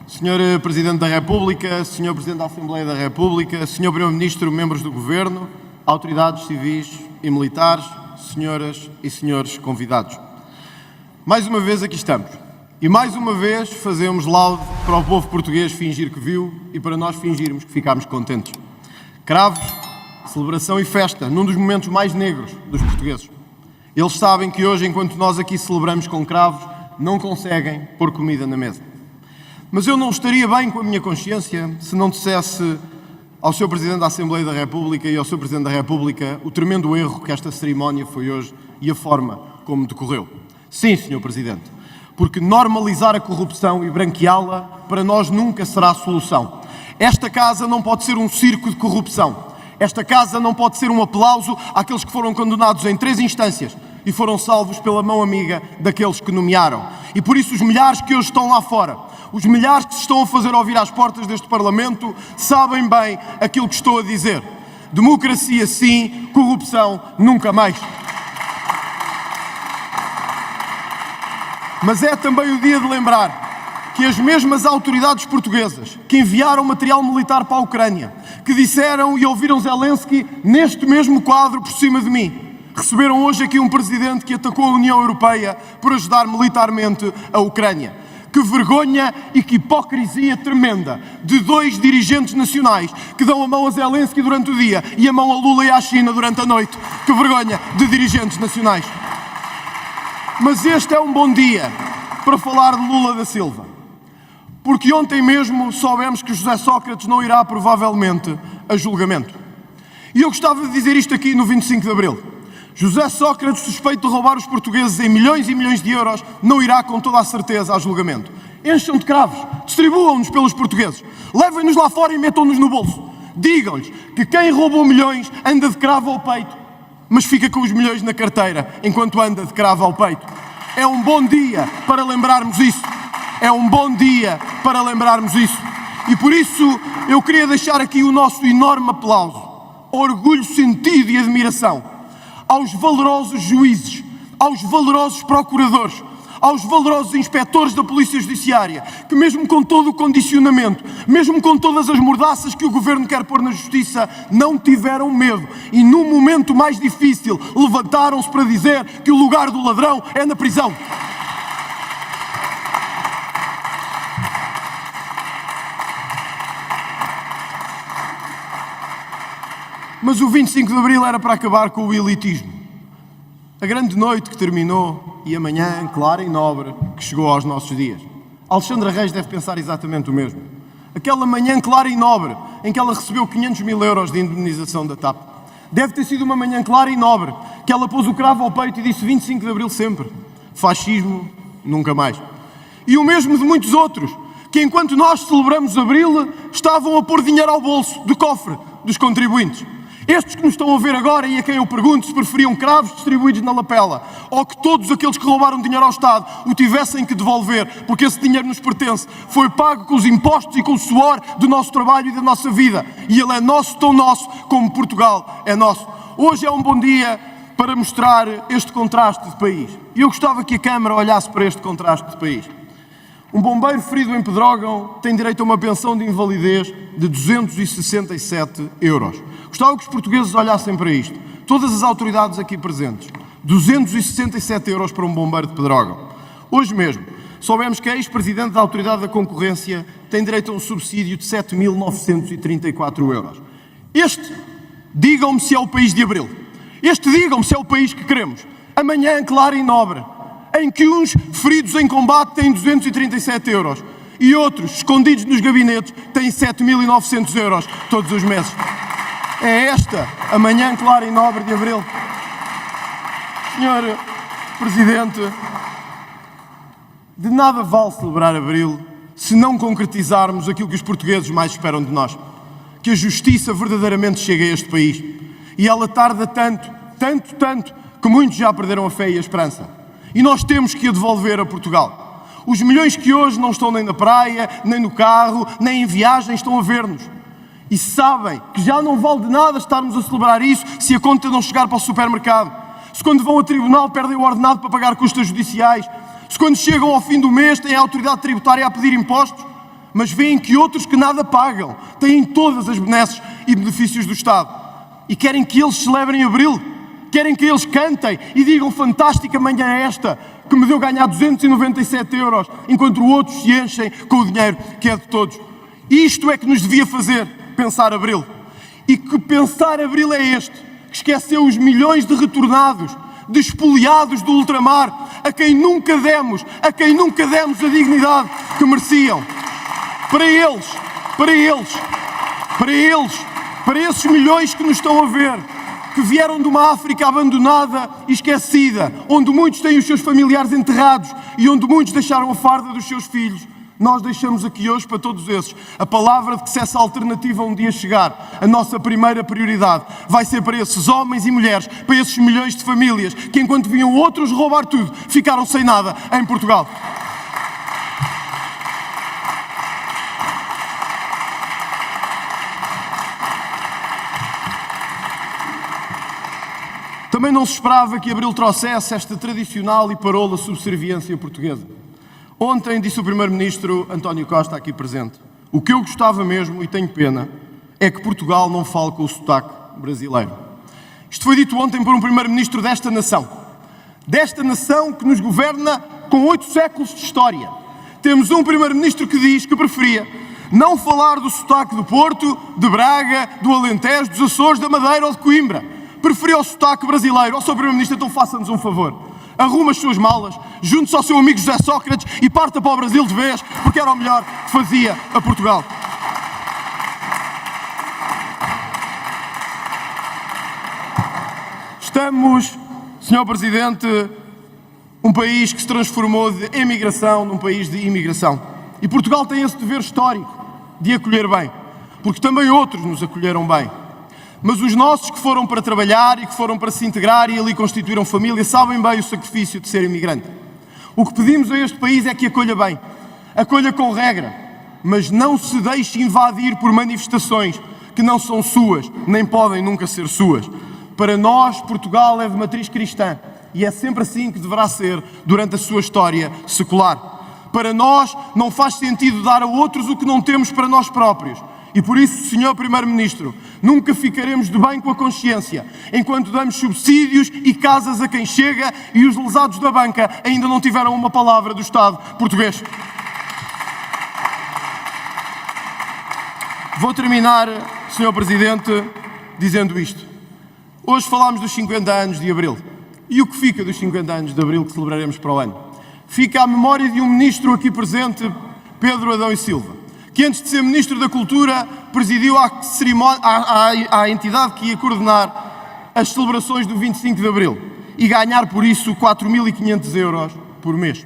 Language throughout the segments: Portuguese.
Sr. Presidente da República, Sr. Presidente da Assembleia da República, Sr. Primeiro-Ministro, membros do Governo, autoridades civis e militares, senhoras e senhores convidados. Mais uma vez aqui estamos. E mais uma vez fazemos laude para o povo português fingir que viu e para nós fingirmos que ficámos contentes. Cravos, celebração e festa, num dos momentos mais negros dos portugueses. Eles sabem que hoje, enquanto nós aqui celebramos com cravos, não conseguem pôr comida na mesa. Mas eu não estaria bem com a minha consciência se não dissesse ao Sr. Presidente da Assembleia da República e ao Sr. Presidente da República o tremendo erro que esta cerimónia foi hoje e a forma como decorreu. Sim, Sr. Presidente, porque normalizar a corrupção e branqueá-la para nós nunca será a solução. Esta casa não pode ser um circo de corrupção. Esta casa não pode ser um aplauso àqueles que foram condenados em 3 instâncias e foram salvos pela mão amiga daqueles que nomearam. E por isso os milhares que hoje estão lá fora, os milhares que se estão a fazer ouvir às portas deste Parlamento, sabem bem aquilo que estou a dizer. Democracia sim, corrupção nunca mais. Mas é também o dia de lembrar que as mesmas autoridades portuguesas que enviaram material militar para a Ucrânia, que disseram e ouviram Zelensky neste mesmo quadro por cima de mim, receberam hoje aqui um presidente que atacou a União Europeia por ajudar militarmente a Ucrânia. Que vergonha e que hipocrisia tremenda de 2 dirigentes nacionais que dão a mão a Zelensky durante o dia e a mão a Lula e à China durante a noite. Que vergonha de dirigentes nacionais. Mas este é um bom dia para falar de Lula da Silva. Porque ontem mesmo soubemos que José Sócrates não irá provavelmente a julgamento. E eu gostava de dizer isto aqui no 25 de Abril. José Sócrates, suspeito de roubar os portugueses em milhões e milhões de euros, não irá com toda a certeza a julgamento. Encham de cravos, distribuam-nos pelos portugueses, levem-nos lá fora e metam-nos no bolso. Digam-lhes que quem roubou milhões anda de cravo ao peito, mas fica com os milhões na carteira enquanto anda de cravo ao peito. É um bom dia para lembrarmos isso. É um bom dia para lembrarmos isso. E por isso eu queria deixar aqui o nosso enorme aplauso, orgulho sentido e admiração aos valorosos juízes, aos valorosos procuradores, aos valorosos inspectores da Polícia Judiciária, que mesmo com todo o condicionamento, mesmo com todas as mordaças que o Governo quer pôr na Justiça, não tiveram medo e num momento mais difícil levantaram-se para dizer que o lugar do ladrão é na prisão. Mas o 25 de Abril era para acabar com o elitismo. A grande noite que terminou e a manhã clara e nobre que chegou aos nossos dias. Alexandra Reis deve pensar exatamente o mesmo. Aquela manhã clara e nobre em que ela recebeu 500 mil euros de indemnização da TAP. Deve ter sido uma manhã clara e nobre que ela pôs o cravo ao peito e disse 25 de Abril sempre. Fascismo, nunca mais. E o mesmo de muitos outros que enquanto nós celebramos Abril estavam a pôr dinheiro ao bolso do cofre dos contribuintes. Estes que nos estão a ver agora e a quem eu pergunto se preferiam cravos distribuídos na lapela ou que todos aqueles que roubaram dinheiro ao Estado o tivessem que devolver porque esse dinheiro nos pertence, foi pago com os impostos e com o suor do nosso trabalho e da nossa vida. E ele é nosso, tão nosso como Portugal é nosso. Hoje é um bom dia para mostrar este contraste de país. E eu gostava que a Câmara olhasse para este contraste de país. Um bombeiro ferido em Pedrógão tem direito a uma pensão de invalidez de 267 euros. Gostava que os portugueses olhassem para isto. Todas as autoridades aqui presentes. 267 euros para um bombeiro de Pedrógão. Hoje mesmo, soubemos que a ex-presidente da Autoridade da Concorrência tem direito a um subsídio de 7.934 euros. Este, digam-me se é o país de Abril. Este, digam-me se é o país que queremos. Amanhã, claro e nobre, em que uns feridos em combate têm 237 euros e outros, escondidos nos gabinetes, têm 7.900 euros todos os meses. É esta a manhã clara e nobre de Abril. Senhor Presidente, de nada vale celebrar Abril se não concretizarmos aquilo que os portugueses mais esperam de nós. Que a justiça verdadeiramente chegue a este país. E ela tarda tanto, que muitos já perderam a fé e a esperança. E nós temos que a devolver a Portugal. Os milhões que hoje não estão nem na praia, nem no carro, nem em viagem, estão a ver-nos. E sabem que já não vale de nada estarmos a celebrar isso se a conta não chegar para o supermercado. Se quando vão a tribunal perdem o ordenado para pagar custas judiciais. Se quando chegam ao fim do mês têm a autoridade tributária a pedir impostos. mas veem que outros que nada pagam têm todas as benesses e benefícios do Estado. E querem que eles celebrem Abril, querem que eles cantem e digam: fantástica manhã esta, que me deu ganhar 297 euros, enquanto outros se enchem com o dinheiro que é de todos. Isto é que nos devia fazer pensar Abril. E que pensar Abril é este, que esqueceu os milhões de retornados, de expoliados do ultramar, a quem nunca demos a dignidade que mereciam. Para esses milhões que nos estão a ver, que vieram de uma África abandonada e esquecida, onde muitos têm os seus familiares enterrados e onde muitos deixaram a farda dos seus filhos, nós deixamos aqui hoje para todos esses a palavra de que, se essa alternativa um dia chegar, a nossa primeira prioridade vai ser para esses homens e mulheres, para esses milhões de famílias que, enquanto viam outros roubar tudo, ficaram sem nada em Portugal. Também não se esperava que Abril trouxesse esta tradicional e parola subserviência portuguesa. Ontem disse o Primeiro-Ministro António Costa, aqui presente: o que eu gostava mesmo, e tenho pena, é que Portugal não fale com o sotaque brasileiro. Isto foi dito ontem por um Primeiro-Ministro desta nação que nos governa com 8 séculos de história. Temos um Primeiro-Ministro que diz que preferia não falar do sotaque do Porto, de Braga, do Alentejo, dos Açores, da Madeira ou de Coimbra. Preferia o sotaque brasileiro. Ó, Sr. Primeiro-Ministro, então faça-nos um favor. Arruma as suas malas, junte-se ao seu amigo José Sócrates e parta para o Brasil de vez, porque era o melhor que fazia a Portugal. Estamos, Sr. Presidente, um país que se transformou de emigração num país de imigração. E Portugal tem esse dever histórico de acolher bem, porque também outros nos acolheram bem. Mas os nossos que foram para trabalhar e que foram para se integrar e ali constituíram família sabem bem o sacrifício de ser imigrante. O que pedimos a este país é que acolha bem, acolha com regra, mas não se deixe invadir por manifestações que não são suas, nem podem nunca ser suas. Para nós, Portugal é de matriz cristã e é sempre assim que deverá ser durante a sua história secular. Para nós, não faz sentido dar a outros o que não temos para nós próprios. E por isso, Sr. Primeiro-Ministro, nunca ficaremos de bem com a consciência enquanto damos subsídios e casas a quem chega e os lesados da banca ainda não tiveram uma palavra do Estado português. Vou terminar, Sr. Presidente, dizendo isto. Hoje falámos dos 50 anos de Abril. E o que fica dos 50 anos de Abril que celebraremos para o ano? Fica a memória de um ministro aqui presente, Pedro Adão e Silva, que antes de ser Ministro da Cultura presidiu a entidade que ia coordenar as celebrações do 25 de Abril e ganhar por isso 4.500 euros por mês.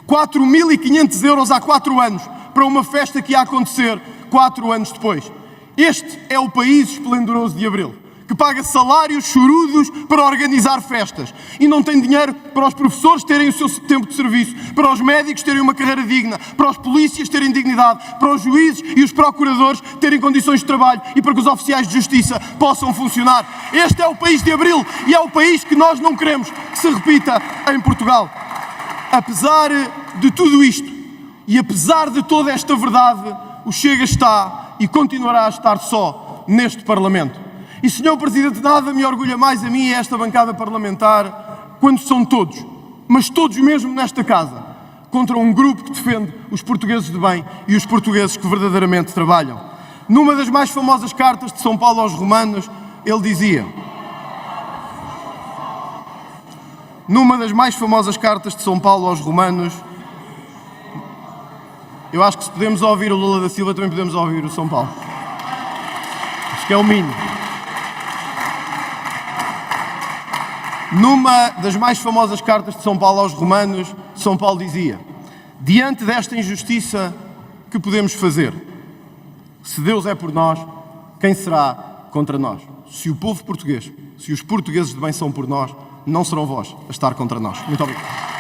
4.500 euros há 4 anos para uma festa que ia acontecer 4 anos depois. Este é o país esplendoroso de Abril, que paga salários chorudos para organizar festas e não tem dinheiro para os professores terem o seu tempo de serviço, para os médicos terem uma carreira digna, para os polícias terem dignidade, para os juízes e os procuradores terem condições de trabalho e para que os oficiais de justiça possam funcionar. Este é o país de Abril e é o país que nós não queremos que se repita em Portugal. Apesar de tudo isto e apesar de toda esta verdade, o Chega está e continuará a estar só neste Parlamento. E, Sr. Presidente, nada me orgulha mais a mim e a esta bancada parlamentar quando são todos, mas todos mesmo nesta casa, contra um grupo que defende os portugueses de bem e os portugueses que verdadeiramente trabalham. Numa das mais famosas cartas de São Paulo aos Romanos, ele dizia... Numa das mais famosas cartas de São Paulo aos Romanos, eu acho que se podemos ouvir o Lula da Silva, também podemos ouvir o São Paulo. Acho que é o mínimo. Numa das mais famosas cartas de São Paulo aos Romanos, São Paulo dizia: diante desta injustiça, que podemos fazer? Se Deus é por nós, quem será contra nós? Se o povo português, se os portugueses de bem são por nós, não serão vós a estar contra nós. Muito obrigado.